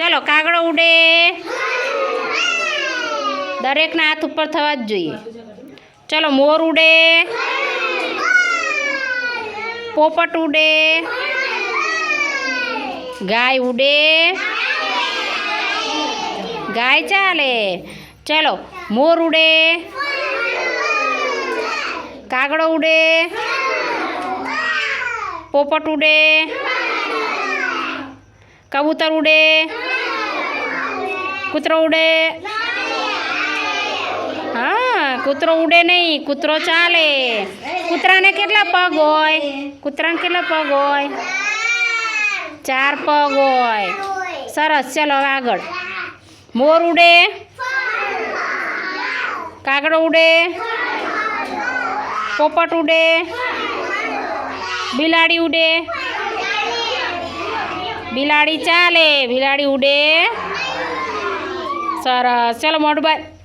चलो कागड़ो उड़े दरेकना हाथ ऊपर थवा ज जोईए। चलो मोर उड़े, पोपट उड़े, गाय उड़े, गाय चाले। चलो मोर उड़े, कागड़ो उड़े, पोपट उड़े, कबूतर उड़े, कूतरो उड़े। हाँ कूतरो उड़े नहीं, कूतरो चाले। कूतरा ने केटला पग होय? कूतरा ने केटला पग होय? 4 पग होय। सरस। चलो हवे आगळ। मोर उड़े, कागड़ो उड़े, पोपट उड़े, बिलाड़ी उड़े, बिलाड़ी चाले, बिलाड़ी उड़े। सरस। चलो मोढुं बांध।